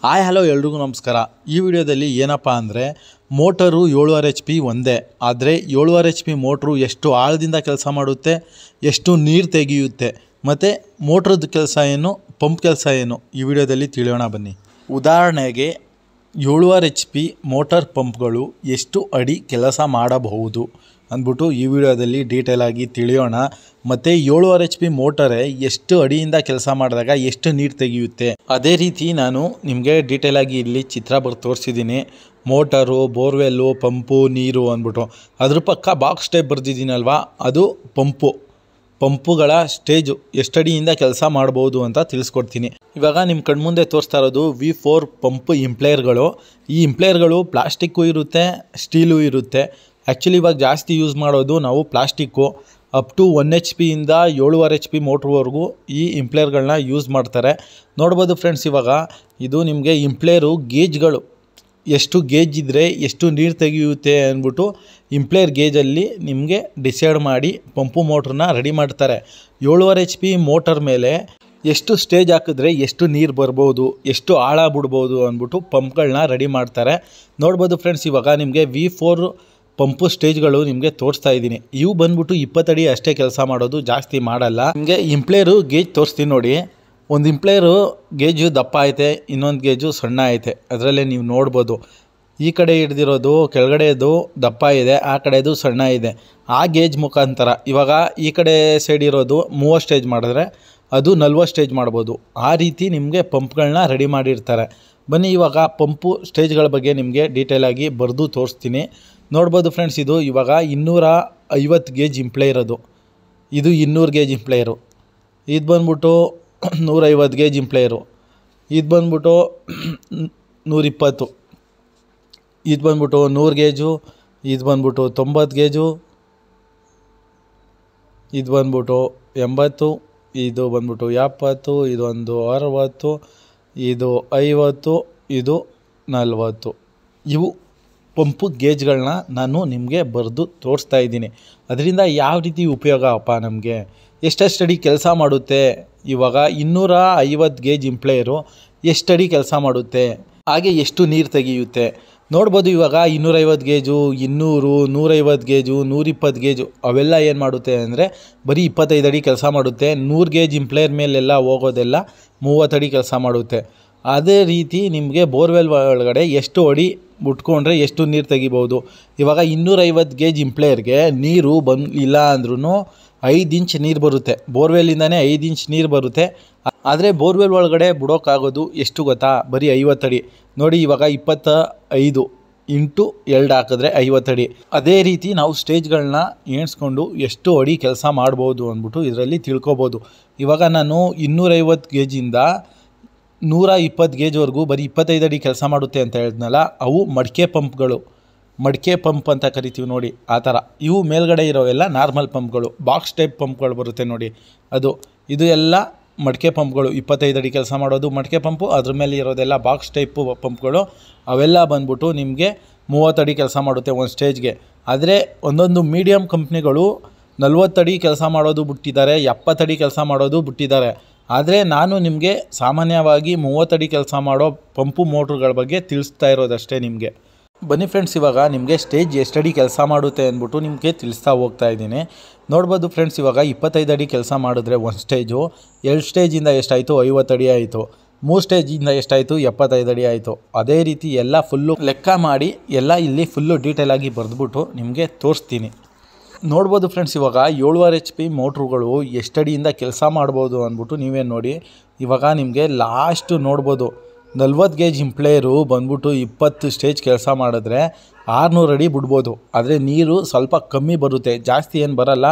Hi hello ಎಲ್ರಿಗೂ ನಮಸ್ಕಾರ. ಈ ವಿಡಿಯೋದಲ್ಲಿ ಏನಪ್ಪ ಅಂದರೆ ಮೋಟರು 7.5 HP ಒಂದೇ, ಆದರೆ 7.5 HP ಮೋಟ್ರು ಎಷ್ಟು ಆಳದಿಂದ ಕೆಲಸ ಮಾಡುತ್ತೆ, ಎಷ್ಟು ನೀರು ತೆಗೆಯುತ್ತೆ ಮತ್ತು ಮೋಟ್ರದ್ದು ಕೆಲಸ ಏನು, ಪಂಪ್ ಕೆಲಸ ಏನು ಈ ವಿಡಿಯೋದಲ್ಲಿ ತಿಳಿಯೋಣ ಬನ್ನಿ. ಉದಾಹರಣೆಗೆ 7.5 HP ಮೋಟರ್ ಪಂಪ್ಗಳು ಎಷ್ಟು ಅಡಿ ಕೆಲಸ ಮಾಡಬಹುದು ಅಂದ್ಬಿಟ್ಟು ಈ ವಿಡಿಯೋದಲ್ಲಿ ಡೀಟೇಲಾಗಿ ತಿಳಿಯೋಣ. ಮತ್ತು 7.5 HP ಮೋಟರೇ ಎಷ್ಟು ಅಡಿಯಿಂದ ಕೆಲಸ ಮಾಡಿದಾಗ ಎಷ್ಟು ನೀರು ತೆಗೆಯುತ್ತೆ ಅದೇ ರೀತಿ ನಾನು ನಿಮಗೆ ಡೀಟೇಲಾಗಿ ಇಲ್ಲಿ ಚಿತ್ರ ಬರೆದು ತೋರಿಸಿದ್ದೀನಿ. ಮೋಟರು, ಬೋರ್ವೆಲ್ಲು, ಪಂಪು, ನೀರು ಅಂದ್ಬಿಟ್ಟು ಅದ್ರ ಪಕ್ಕ ಬಾಕ್ಸ್ ಟೈಪ್ ಬರೆದಿದ್ದೀನಲ್ವ, ಅದು ಪಂಪುಗಳ ಸ್ಟೇಜು ಎಷ್ಟಡಿಯಿಂದ ಕೆಲಸ ಮಾಡ್ಬೋದು ಅಂತ ತಿಳಿಸ್ಕೊಡ್ತೀನಿ. ಇವಾಗ ನಿಮ್ಮ ಕಣ್ಮುಂದೆ ತೋರಿಸ್ತಾ ಇರೋದು V4 ಪಂಪ್ ಇಂಪ್ಲೇಯರ್ಗಳು. ಈ ಇಂಪ್ಲೇಯರ್ಗಳು ಪ್ಲಾಸ್ಟಿಕ್ಕು ಇರುತ್ತೆ, ಸ್ಟೀಲು ಇರುತ್ತೆ. ಆ್ಯಕ್ಚುಲಿ ಇವಾಗ ಜಾಸ್ತಿ ಯೂಸ್ ಮಾಡೋದು ನಾವು ಪ್ಲಾಸ್ಟಿಕ್ಕು. ಅಪ್ ಟು 1 HP ಇಂದ 7.5 HP ಮೋಟ್ರ್ವರೆಗೂ ಈ ಇಂಪ್ಲೇಯರ್ಗಳನ್ನ ಯೂಸ್ ಮಾಡ್ತಾರೆ. ನೋಡ್ಬೋದು ಫ್ರೆಂಡ್ಸ್, ಇವಾಗ ಇದು ನಿಮಗೆ ಇಂಪ್ಲೇಯರು ಗೇಜ್ಗಳು ಎಷ್ಟು ಗೇಜ್ ಇದ್ದರೆ ಎಷ್ಟು ನೀರು ತೆಗೆಯುತ್ತೆ ಅಂದ್ಬಿಟ್ಟು ಇಂಪ್ಲೇಯರ್ ಗೇಜಲ್ಲಿ ನಿಮಗೆ ಡಿಸೈಡ್ ಮಾಡಿ ಪಂಪು ಮೋಟ್ರನ್ನ ರೆಡಿ ಮಾಡ್ತಾರೆ. 7.5 HP ಮೋಟರ್ ಮೇಲೆ ಎಷ್ಟು ಸ್ಟೇಜ್ ಹಾಕಿದ್ರೆ ಎಷ್ಟು ನೀರು ಬರ್ಬೋದು, ಎಷ್ಟು ಆಳ ಬಿಡ್ಬೋದು ಅಂದ್ಬಿಟ್ಟು ಪಂಪ್ಗಳನ್ನ ರೆಡಿ ಮಾಡ್ತಾರೆ. ನೋಡ್ಬೋದು ಫ್ರೆಂಡ್ಸ್, ಇವಾಗ ನಿಮಗೆ V4 ಪಂಪು ಸ್ಟೇಜ್ಗಳು ನಿಮಗೆ ತೋರಿಸ್ತಾ ಇದ್ದೀನಿ. ಇವು ಬಂದ್ಬಿಟ್ಟು 20 ಅಡಿ ಅಷ್ಟೇ ಕೆಲಸ ಮಾಡೋದು, ಜಾಸ್ತಿ ಮಾಡಲ್ಲ. ನಿಮಗೆ ಇಂಪ್ಲೇಯರು ಗೇಜ್ ತೋರಿಸ್ತೀನಿ ನೋಡಿ. ಒಂದು ಇಂಪ್ಲೇಯರು ಗೇಜು ದಪ್ಪ ಐತೆ, ಇನ್ನೊಂದು ಗೇಜು ಸಣ್ಣ ಐತೆ. ಅದರಲ್ಲೇ ನೀವು ನೋಡ್ಬೋದು, ಈ ಕಡೆ ಹಿಡ್ದಿರೋದು ಕೆಳಗಡೆದು ದಪ್ಪ ಇದೆ, ಆ ಕಡೆದು ಸಣ್ಣ ಇದೆ. ಆ ಗೇಜ್ ಮುಖಾಂತರ ಇವಾಗ ಈ ಕಡೆ ಸೈಡ್ ಇರೋದು 30 ಸ್ಟೇಜ್ ಮಾಡಿದ್ರೆ ಅದು 40 ಸ್ಟೇಜ್ ಮಾಡ್ಬೋದು. ಆ ರೀತಿ ನಿಮಗೆ ಪಂಪ್ಗಳನ್ನ ರೆಡಿ ಮಾಡಿರ್ತಾರೆ. ಬನ್ನಿ ಇವಾಗ ಪಂಪು ಸ್ಟೇಜ್ಗಳ ಬಗ್ಗೆ ನಿಮಗೆ ಡೀಟೇಲಾಗಿ ಬರೆದು ತೋರಿಸ್ತೀನಿ. ನೋಡ್ಬೋದು ಫ್ರೆಂಡ್ಸ್, ಇದು ಇವಾಗ 250 ಗೇಜ್ ಇಂಪ್ಲೇಯರ್, ಇದು 200 ಗೇಜ್ ಇಂಪ್ಲೇಯರು, ಇದು ಬಂದ್ಬಿಟ್ಟು 150 ಗೇಜ್ ಇಂಪ್ಲೇಯರು, ಇದು ಬಂದ್ಬಿಟ್ಟು 120, ಇದು ಬಂದ್ಬಿಟ್ಟು 100 ಗೇಜು, ಇದು ಬಂದ್ಬಿಟ್ಟು 90 ಗೇಜು, ಇದು ಬಂದ್ಬಿಟ್ಟು 80, ಇದು ಬಂದ್ಬಿಟ್ಟು 70, ಇದೊಂದು 60, ಇದು 50, ಇದು 40. ಇವು ಪಂಪು ಗೇಜ್ಗಳನ್ನ ನಾನು ನಿಮಗೆ ಬರೆದು ತೋರಿಸ್ತಾ ಇದ್ದೀನಿ. ಅದರಿಂದ ಯಾವ ರೀತಿ ಉಪಯೋಗ ಅಪ್ಪ ನಮಗೆ, ಎಷ್ಟಡಿ ಕೆಲಸ ಮಾಡುತ್ತೆ, ಇವಾಗ 250 ಗೇಜ್ ಇಂಪ್ಲೇಯರು ಎಷ್ಟಡಿ ಕೆಲಸ ಮಾಡುತ್ತೆ, ಹಾಗೆ ಎಷ್ಟು ನೀರು ತೆಗೆಯುತ್ತೆ ನೋಡ್ಬೋದು. ಇವಾಗ 250 ಗೇಜು, 200, 150 ಗೇಜು, 120 ಗೇಜು ಅವೆಲ್ಲ ಏನು ಮಾಡುತ್ತೆ ಅಂದರೆ ಬರೀ 25 ಅಡಿ ಕೆಲಸ ಮಾಡುತ್ತೆ. 100 ಗೇಜ್ ಇಂಪ್ಲೇಯರ್ ಮೇಲೆಲ್ಲ ಹೋಗೋದೆಲ್ಲ 30 ಅಡಿ ಕೆಲಸ ಮಾಡುತ್ತೆ. ಅದೇ ರೀತಿ ನಿಮಗೆ ಬೋರ್ವೆಲ್ ಒಳಗಡೆ ಎಷ್ಟು ಅಡಿ ಮುಟ್ಕೊಂಡ್ರೆ ಎಷ್ಟು ನೀರು ತೆಗಿಬೋದು. ಇವಾಗ 250 ಗೇಜ್ ಇಂಪ್ಲೇಯರ್ಗೆ ನೀರು ಇಲ್ಲ ಅಂದ್ರೂ 5 ಇಂಚ್ ನೀರು ಬರುತ್ತೆ. ಬೋರ್ವೆಲ್ಲಿಂದನೇ 5 ಇಂಚ್ ನೀರು ಬರುತ್ತೆ. ಆದರೆ ಬೋರ್ವೆಲ್ ಒಳಗಡೆ ಬಿಡೋಕ್ಕಾಗೋದು ಎಷ್ಟು ಗೊತ್ತಾ, ಬರೀ 50 ಅಡಿ. ನೋಡಿ ಇವಾಗ 25 ಇಂಟು 2 ಹಾಕಿದ್ರೆ 50 ಅಡಿ. ಅದೇ ರೀತಿ ನಾವು ಸ್ಟೇಜ್ಗಳನ್ನ ಎಣಿಸ್ಕೊಂಡು ಎಷ್ಟು ಅಡಿ ಕೆಲಸ ಮಾಡ್ಬೋದು ಅಂದ್ಬಿಟ್ಟು ಇದರಲ್ಲಿ ತಿಳ್ಕೊಬೋದು. ಇವಾಗ ನಾನು 250 ಗೇಜಿಂದ 120 ಗೇಜ್ವರೆಗೂ ಬರೀ 25 ಅಡಿ ಕೆಲಸ ಮಾಡುತ್ತೆ ಅಂತ ಹೇಳಿದ್ನಲ್ಲ, ಅವು ಮಡಿಕೆ ಪಂಪ್ಗಳು. ಮಡಿಕೆ ಪಂಪ್ ಅಂತ ಕರಿತೀವಿ ನೋಡಿ, ಆ ಥರ. ಇವು ಮೇಲ್ಗಡೆ ಇರೋವೆಲ್ಲ ನಾರ್ಮಲ್ ಪಂಪ್ಗಳು, ಬಾಕ್ಸ್ ಟೈಪ್ ಪಂಪ್ಗಳು ಬರುತ್ತೆ ನೋಡಿ, ಇದು ಎಲ್ಲ ಮಡಿಕೆ ಪಂಪ್ಗಳು. 25 ಅಡಿ ಕೆಲಸ ಮಾಡೋದು ಮಡಿಕೆ ಪಂಪು, ಅದ್ರ ಮೇಲೆ ಇರೋದೆಲ್ಲ ಬಾಕ್ಸ್ ಟೈಪು ಪಂಪ್ಗಳು. ಅವೆಲ್ಲ ಬಂದ್ಬಿಟ್ಟು ನಿಮಗೆ 30 ಅಡಿ ಕೆಲಸ ಮಾಡುತ್ತೆ ಒಂದು ಸ್ಟೇಜ್ಗೆ. ಆದರೆ ಒಂದೊಂದು ಮೀಡಿಯಮ್ ಕಂಪ್ನಿಗಳು 40 ಅಡಿ ಕೆಲಸ ಮಾಡೋದು ಬಿಟ್ಟಿದ್ದಾರೆ, 70 ಅಡಿ ಕೆಲಸ ಮಾಡೋದು ಬಿಟ್ಟಿದ್ದಾರೆ. ಆದರೆ ನಾನು ನಿಮಗೆ ಸಾಮಾನ್ಯವಾಗಿ 30 ಅಡಿ ಕೆಲಸ ಮಾಡೋ ಪಂಪು ಮೋಟ್ರುಗಳ ಬಗ್ಗೆ ತಿಳಿಸ್ತಾ ಇರೋದಷ್ಟೇ ನಿಮಗೆ. ಬನ್ನಿ ಫ್ರೆಂಡ್ಸ್, ಇವಾಗ ನಿಮಗೆ ಸ್ಟೇಜ್ ಎಷ್ಟಡಿ ಕೆಲಸ ಮಾಡುತ್ತೆ ಅಂದ್ಬಿಟ್ಟು ನಿಮಗೆ ತಿಳಿಸ್ತಾ ಹೋಗ್ತಾ ಇದ್ದೀನಿ. ನೋಡ್ಬೋದು ಫ್ರೆಂಡ್ಸ್, ಇವಾಗ 25 ಅಡಿ ಕೆಲಸ ಮಾಡಿದ್ರೆ ಒಂದು ಸ್ಟೇಜು, 2 ಸ್ಟೇಜಿಂದ ಎಷ್ಟಾಯಿತು, 50 ಅಡಿ ಆಯಿತು. 3 ಸ್ಟೇಜಿಂದ ಎಷ್ಟಾಯಿತು, 75 ಅಡಿ ಆಯಿತು. ಅದೇ ರೀತಿ ಎಲ್ಲ ಫುಲ್ಲು ಲೆಕ್ಕ ಮಾಡಿ ಎಲ್ಲ ಇಲ್ಲಿ ಫುಲ್ಲು ಡೀಟೇಲಾಗಿ ಬರೆದ್ಬಿಟ್ಟು ನಿಮಗೆ ತೋರಿಸ್ತೀನಿ. ನೋಡ್ಬೋದು ಫ್ರೆಂಡ್ಸ್, ಇವಾಗ 7.5 HP ಮೋಟ್ರುಗಳು ಎಷ್ಟಡಿಯಿಂದ ಕೆಲಸ ಮಾಡ್ಬೋದು ಅಂದ್ಬಿಟ್ಟು ನೀವೇ ನೋಡಿ. ಇವಾಗ ನಿಮಗೆ ಲಾಸ್ಟು ನೋಡ್ಬೋದು, 40 ಗೇಜ್ ಇಂಪ್ಲೇಯರು ಬಂದ್ಬಿಟ್ಟು 20 ಸ್ಟೇಜ್ ಕೆಲಸ ಮಾಡಿದ್ರೆ 600 ಅಡಿ ಬಿಡ್ಬೋದು. ಆದರೆ ನೀರು ಸ್ವಲ್ಪ ಕಮ್ಮಿ ಬರುತ್ತೆ, ಜಾಸ್ತಿ ಏನು ಬರಲ್ಲ,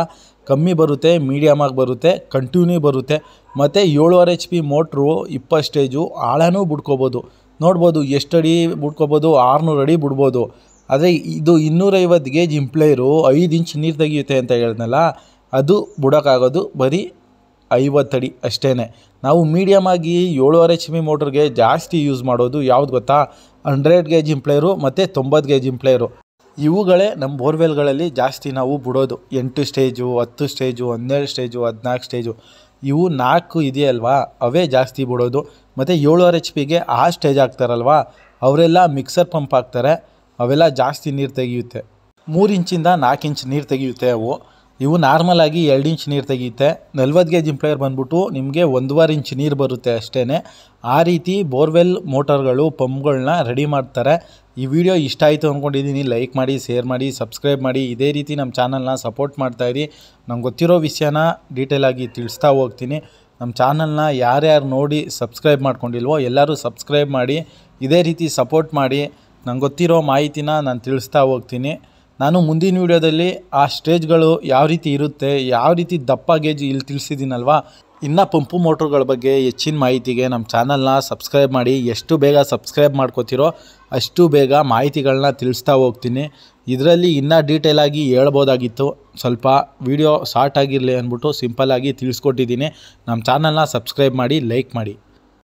ಕಮ್ಮಿ ಬರುತ್ತೆ, ಮೀಡಿಯಮಾಗಿ ಬರುತ್ತೆ, ಕಂಟಿನ್ಯೂ ಬರುತ್ತೆ. ಮತ್ತು 7.5 HP ಮೋಟ್ರು 20 ಸ್ಟೇಜು ಆಳನೂ ಬಿಡ್ಕೋಬೋದು. ನೋಡ್ಬೋದು ಎಷ್ಟಡಿ ಬಿಡ್ಕೋಬೋದು, 600 ಅಡಿ ಬಿಡ್ಬೋದು. ಆದರೆ ಇದು 250 ಗೇಜ್ ಇಂಪ್ಲೇಯರು 5 ಇಂಚ್ ನೀರು ತೆಗೆಯುತ್ತೆ ಅಂತ ಹೇಳಿದ್ನಲ್ಲ, ಅದು ಬಿಡೋಕ್ಕಾಗೋದು ಬರೀ 50 ಅಡಿ ಅಷ್ಟೇ. ನಾವು ಮೀಡಿಯಮಾಗಿ 7.5 HP ಮೋಟ್ರಿಗೆ ಜಾಸ್ತಿ ಯೂಸ್ ಮಾಡೋದು ಯಾವ್ದು ಗೊತ್ತಾ, 100 ಗೇಜ್ ಇಂಪ್ಲೇಯರು ಮತ್ತು 90 ಗೇಜ್ ಇಂಪ್ಲೇಯರು. ಇವುಗಳೇ ನಮ್ಮ ಬೋರ್ವೆಲ್ಗಳಲ್ಲಿ ಜಾಸ್ತಿ ನಾವು ಬಿಡೋದು. 8 ಸ್ಟೇಜು, 10 ಸ್ಟೇಜು, 12 ಸ್ಟೇಜು, 14 ಸ್ಟೇಜು ಇವು 4 ಇದೆಯಲ್ವಾ ಅವೇ ಜಾಸ್ತಿ ಬಿಡೋದು. ಮತ್ತು 7.5 HP ಆ ಸ್ಟೇಜ್ ಆಗ್ತಾರಲ್ವ ಅವರೆಲ್ಲ ಮಿಕ್ಸರ್ ಪಂಪ್ ಹಾಕ್ತಾರೆ, ಅವೆಲ್ಲ ಜಾಸ್ತಿ ನೀರು ತೆಗೆಯುತ್ತೆ. 3 ಇಂಚಿಂದ 4 ಇಂಚ್ ನೀರು ತೆಗೆಯುತ್ತೆ ಇವು ನಾರ್ಮಲಾಗಿ 2 ಇಂಚ್ ನೀರು ತೆಗೆಯುತ್ತೆ. 40 ಗೇಜ್ ಇಂಪ್ಲೈಯರ್ ಬಂದ್ಬಿಟ್ಟು ನಿಮಗೆ 1.5 ಇಂಚ್ ನೀರು ಬರುತ್ತೆ ಅಷ್ಟೇ. ಆ ರೀತಿ ಬೋರ್ವೆಲ್ ಮೋಟರ್ಗಳು ಪಂಪ್ಗಳನ್ನ ರೆಡಿ ಮಾಡ್ತಾರೆ. ಈ ವಿಡಿಯೋ ಇಷ್ಟ ಆಯಿತು ಅಂದ್ಕೊಂಡಿದ್ದೀನಿ. ಲೈಕ್ ಮಾಡಿ, ಶೇರ್ ಮಾಡಿ, ಸಬ್ಸ್ಕ್ರೈಬ್ ಮಾಡಿ. ಇದೇ ರೀತಿ ನಮ್ಮ ಚಾನಲ್ನ ಸಪೋರ್ಟ್ ಮಾಡ್ತಾಯಿರಿ. ನಂಗೆ ಗೊತ್ತಿರೋ ವಿಷಯನ ಡೀಟೇಲಾಗಿ ತಿಳಿಸ್ತಾ ಹೋಗ್ತೀನಿ. ನಮ್ಮ ಚಾನಲ್ನ ಯಾರ್ಯಾರು ನೋಡಿ ಸಬ್ಸ್ಕ್ರೈಬ್ ಮಾಡ್ಕೊಂಡಿಲ್ವೋ ಎಲ್ಲರೂ ಸಬ್ಸ್ಕ್ರೈಬ್ ಮಾಡಿ, ಇದೇ ರೀತಿ ಸಪೋರ್ಟ್ ಮಾಡಿ. ನಂಗೆ ಗೊತ್ತಿರೋ ಮಾಹಿತಿನ ನಾನು ತಿಳಿಸ್ತಾ ಹೋಗ್ತೀನಿ. ನಾನು ಮುಂದಿನ ವೀಡಿಯೋದಲ್ಲಿ ಆ ಸ್ಟೇಜ್ಗಳು ಯಾವ ರೀತಿ ಇರುತ್ತೆ, ಯಾವ ರೀತಿ ದಪ್ಪ ಗೇಜ್ ಇಲ್ಲಿ ತಿಳಿಸಿದ್ದೀನಲ್ವ, ಇನ್ನು ಪಂಪು ಮೋಟ್ರುಗಳ ಬಗ್ಗೆ ಹೆಚ್ಚಿನ ಮಾಹಿತಿಗೆ ನಮ್ಮ ಚಾನಲ್ನ ಸಬ್ಸ್ಕ್ರೈಬ್ ಮಾಡಿ. ಎಷ್ಟು ಬೇಗ ಸಬ್ಸ್ಕ್ರೈಬ್ ಮಾಡ್ಕೋತಿರೋ ಅಷ್ಟು ಬೇಗ ಮಾಹಿತಿಗಳನ್ನ ತಿಳಿಸ್ತಾ ಹೋಗ್ತೀನಿ. ಇದರಲ್ಲಿ ಇನ್ನೂ ಡೀಟೇಲಾಗಿ ಹೇಳ್ಬೋದಾಗಿತ್ತು, ಸ್ವಲ್ಪ ವಿಡಿಯೋ ಶಾರ್ಟ್ ಆಗಿರಲಿ ಅಂದ್ಬಿಟ್ಟು ಸಿಂಪಲ್ಲಾಗಿ ತಿಳಿಸ್ಕೊಟ್ಟಿದ್ದೀನಿ. ನಮ್ಮ ಚಾನಲ್ನ ಸಬ್ಸ್ಕ್ರೈಬ್ ಮಾಡಿ, ಲೈಕ್ ಮಾಡಿ.